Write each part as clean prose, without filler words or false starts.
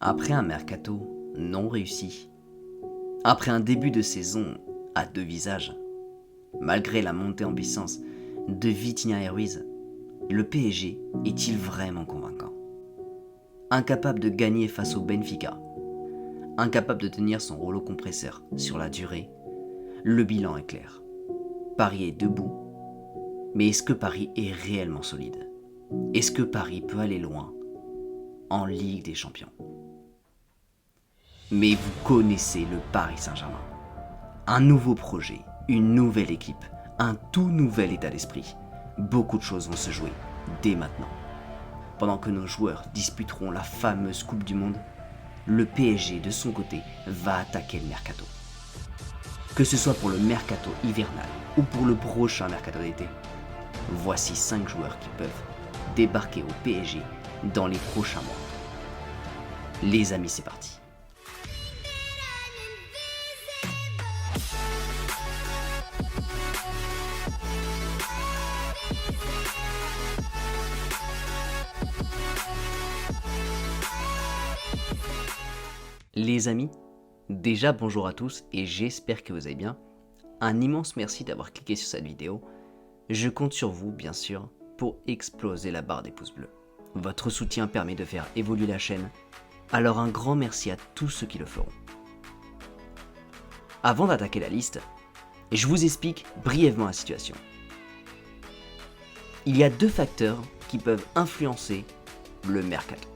Après un mercato non réussi, après un début de saison à deux visages, malgré la montée en puissance de Vitinha et Ruiz, le PSG est-il vraiment convaincant? Incapable de gagner face au Benfica, incapable de tenir son rouleau compresseur sur la durée, le bilan est clair. Paris est debout, mais est-ce que Paris est réellement solide? Est-ce que Paris peut aller loin en Ligue des Champions? Mais vous connaissez le Paris Saint-Germain. Un nouveau projet, une nouvelle équipe, un tout nouvel état d'esprit. Beaucoup de choses vont se jouer dès maintenant. Pendant que nos joueurs disputeront la fameuse Coupe du Monde, le PSG de son côté va attaquer le mercato. Que ce soit pour le mercato hivernal ou pour le prochain mercato d'été, voici 5 joueurs qui peuvent débarquer au PSG dans les prochains mois. Les amis, c'est parti. Les amis, déjà bonjour à tous et j'espère que vous allez bien. Un immense merci d'avoir cliqué sur cette vidéo. Je compte sur vous, bien sûr, pour exploser la barre des pouces bleus. Votre soutien permet de faire évoluer la chaîne, alors un grand merci à tous ceux qui le feront. Avant d'attaquer la liste, je vous explique brièvement la situation. Il y a deux facteurs qui peuvent influencer le mercato.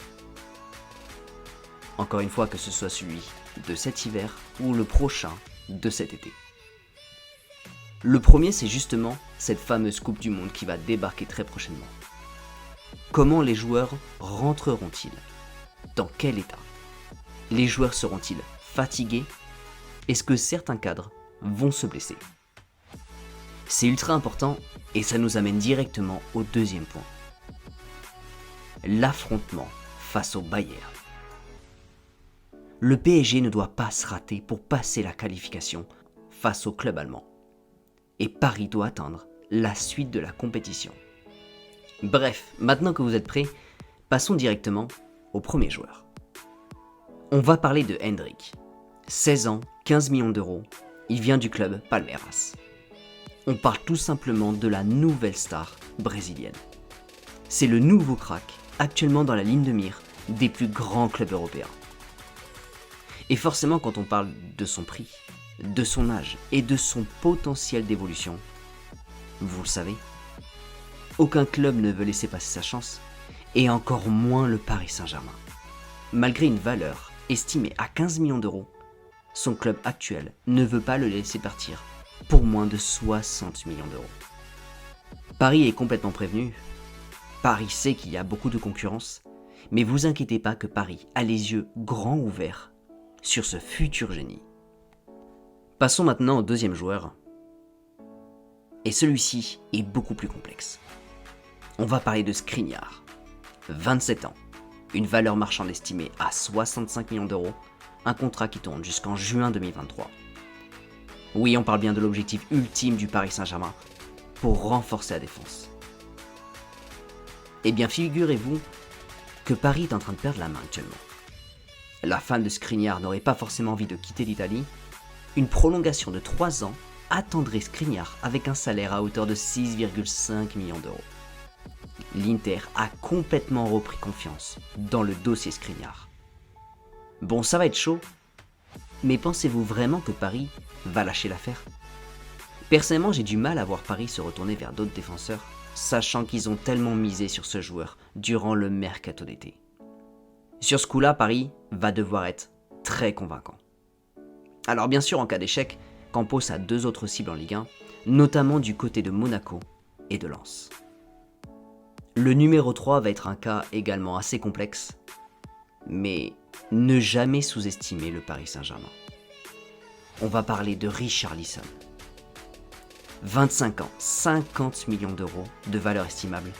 Encore une fois, que ce soit celui de cet hiver ou le prochain de cet été. Le premier, c'est justement cette fameuse Coupe du Monde qui va débarquer très prochainement. Comment les joueurs rentreront-ils? Dans quel état? Les joueurs seront-ils fatigués? Est-ce que certains cadres vont se blesser? C'est ultra important et ça nous amène directement au deuxième point. L'affrontement face au Bayern. Le PSG ne doit pas se rater pour passer la qualification face au club allemand. Et Paris doit atteindre la suite de la compétition. Bref, maintenant que vous êtes prêts, passons directement au premier joueur. On va parler de Endrick. 16 ans, 15 millions d'euros, il vient du club Palmeiras. On parle tout simplement de la nouvelle star brésilienne. C'est le nouveau crack, actuellement dans la ligne de mire des plus grands clubs européens. Et forcément, quand on parle de son prix, de son âge et de son potentiel d'évolution, vous le savez, aucun club ne veut laisser passer sa chance, et encore moins le Paris Saint-Germain. Malgré une valeur estimée à 15 millions d'euros, son club actuel ne veut pas le laisser partir pour moins de 60 millions d'euros. Paris est complètement prévenu, Paris sait qu'il y a beaucoup de concurrence, mais vous inquiétez pas que Paris a les yeux grands ouverts sur ce futur génie. Passons maintenant au deuxième joueur. Et celui-ci est beaucoup plus complexe. On va parler de Skriniar. 27 ans, une valeur marchande estimée à 65 millions d'euros, un contrat qui tourne jusqu'en juin 2023. Oui, on parle bien de l'objectif ultime du Paris Saint-Germain pour renforcer la défense. Eh bien, figurez-vous que Paris est en train de perdre la main actuellement. La fan de Skriniar n'aurait pas forcément envie de quitter l'Italie. Une prolongation de 3 ans attendrait Skriniar avec un salaire à hauteur de 6,5 millions d'euros. L'Inter a complètement repris confiance dans le dossier Skriniar. Bon, ça va être chaud, mais pensez-vous vraiment que Paris va lâcher l'affaire? Personnellement, j'ai du mal à voir Paris se retourner vers d'autres défenseurs, sachant qu'ils ont tellement misé sur ce joueur durant le mercato d'été. Sur ce coup-là, Paris va devoir être très convaincant. Alors bien sûr, en cas d'échec, Campos a 2 autres cibles en Ligue 1, notamment du côté de Monaco et de Lens. Le numéro 3 va être un cas également assez complexe, mais ne jamais sous-estimer le Paris Saint-Germain. On va parler de Richarlison. 25 ans, 50 millions d'euros de valeur estimable,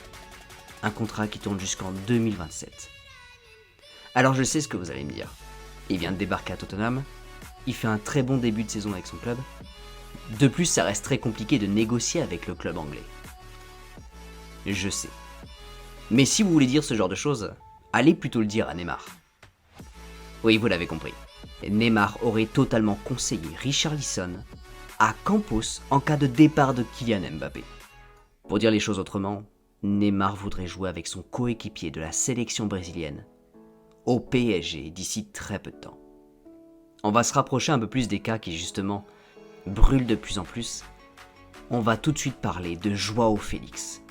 un contrat qui tourne jusqu'en 2027. Alors je sais ce que vous allez me dire. Il vient de débarquer à Tottenham, il fait un très bon début de saison avec son club. De plus, ça reste très compliqué de négocier avec le club anglais. Je sais. Mais si vous voulez dire ce genre de choses, allez plutôt le dire à Neymar. Oui, vous l'avez compris. Neymar aurait totalement conseillé Richarlison à Campos en cas de départ de Kylian Mbappé. Pour dire les choses autrement, Neymar voudrait jouer avec son coéquipier de la sélection brésilienne au PSG d'ici très peu de temps. On va se rapprocher un peu plus des cas qui justement brûlent de plus en plus. On va tout de suite parler de Joao Félix.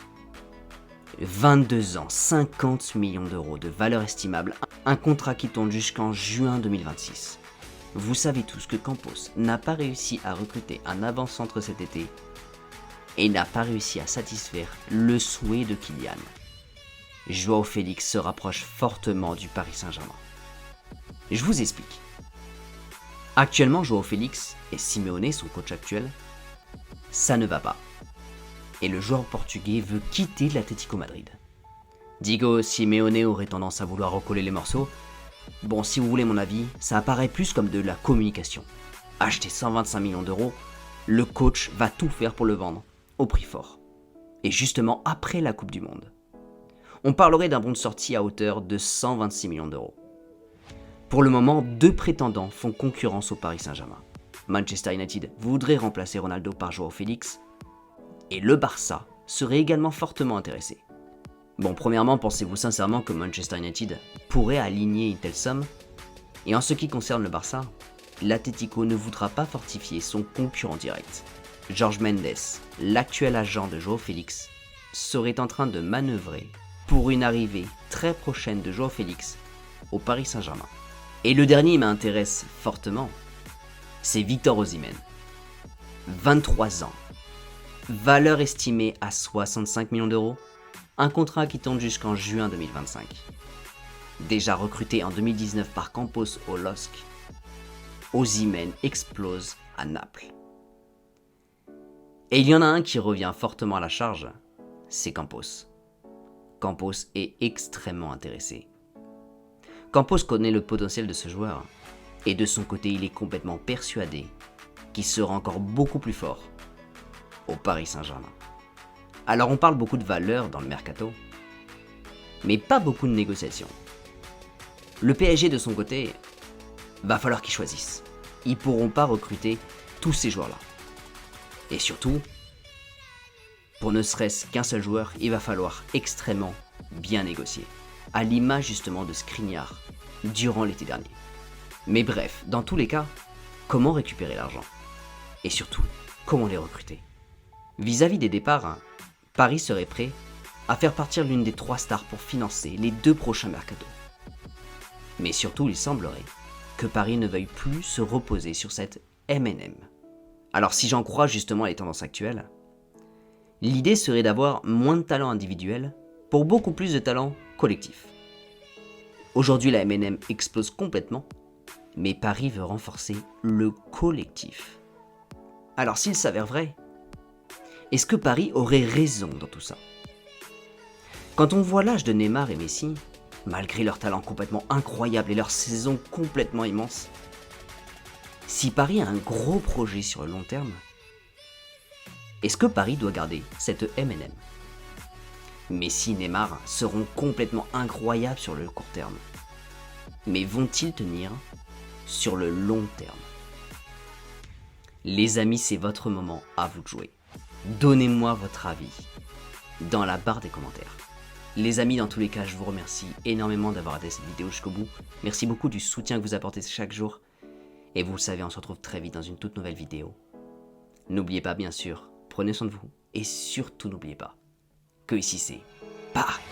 22 ans, 50 millions d'euros de valeur estimable, un contrat qui tourne jusqu'en juin 2026. Vous savez tous que Campos n'a pas réussi à recruter un avant-centre cet été et n'a pas réussi à satisfaire le souhait de Kylian. Joao Félix se rapproche fortement du Paris Saint-Germain. Je vous explique. Actuellement, Joao Félix et Simeone, son coach actuel, ça ne va pas. Et le joueur portugais veut quitter l'Atlético Madrid. Diego Simeone aurait tendance à vouloir recoller les morceaux. Bon, si vous voulez mon avis, ça apparaît plus comme de la communication. Acheter 125 millions d'euros, le coach va tout faire pour le vendre, au prix fort. Et justement après la Coupe du Monde. On parlerait d'un bon de sortie à hauteur de 126 millions d'euros. Pour le moment, 2 prétendants font concurrence au Paris Saint-Germain. Manchester United voudrait remplacer Ronaldo par Joao Félix, et le Barça serait également fortement intéressé. Bon, premièrement, pensez-vous sincèrement que Manchester United pourrait aligner une telle somme? Et en ce qui concerne le Barça, l'Atlético ne voudra pas fortifier son concurrent direct. Jorge Mendes, l'actuel agent de Joao Félix, serait en train de manœuvrer pour une arrivée très prochaine de Joao Félix au Paris Saint-Germain. Et le dernier m'intéresse fortement, c'est Victor Osimhen. 23 ans. Valeur estimée à 65 millions d'euros, un contrat qui tourne jusqu'en juin 2025. Déjà recruté en 2019 par Campos au LOSC, Osimhen explose à Naples. Et il y en a un qui revient fortement à la charge, c'est Campos. Campos est extrêmement intéressé. Campos connaît le potentiel de ce joueur, et de son côté il est complètement persuadé qu'il sera encore beaucoup plus fort au Paris Saint-Germain. Alors on parle beaucoup de valeur dans le mercato, mais pas beaucoup de négociations. Le PSG de son côté, va falloir qu'ils choisissent. Ils pourront pas recruter tous ces joueurs-là. Et surtout, pour ne serait-ce qu'un seul joueur, il va falloir extrêmement bien négocier, à l'image justement de Skriniar durant l'été dernier. Mais bref, dans tous les cas, comment récupérer l'argent? Et surtout, comment les recruter? Vis-à-vis des départs, Paris serait prêt à faire partir l'une des 3 stars pour financer les 2 prochains mercatos. Mais surtout, il semblerait que Paris ne veuille plus se reposer sur cette M&M. Alors si j'en crois justement les tendances actuelles, l'idée serait d'avoir moins de talent individuel pour beaucoup plus de talent collectif. Aujourd'hui, la M&M explose complètement, mais Paris veut renforcer le collectif. Alors s'il s'avère vrai, est-ce que Paris aurait raison dans tout ça? Quand on voit l'âge de Neymar et Messi, malgré leur talent complètement incroyable et leur saison complètement immense, si Paris a un gros projet sur le long terme, est-ce que Paris doit garder cette M&M? Messi et Neymar seront complètement incroyables sur le court terme, mais vont-ils tenir sur le long terme? Les amis, c'est votre moment, à vous de jouer. Donnez-moi votre avis dans la barre des commentaires. Les amis, dans tous les cas, je vous remercie énormément d'avoir regardé cette vidéo jusqu'au bout. Merci beaucoup du soutien que vous apportez chaque jour. Et vous le savez, on se retrouve très vite dans une toute nouvelle vidéo. N'oubliez pas, bien sûr, prenez soin de vous. Et surtout, n'oubliez pas que ici, c'est Paris.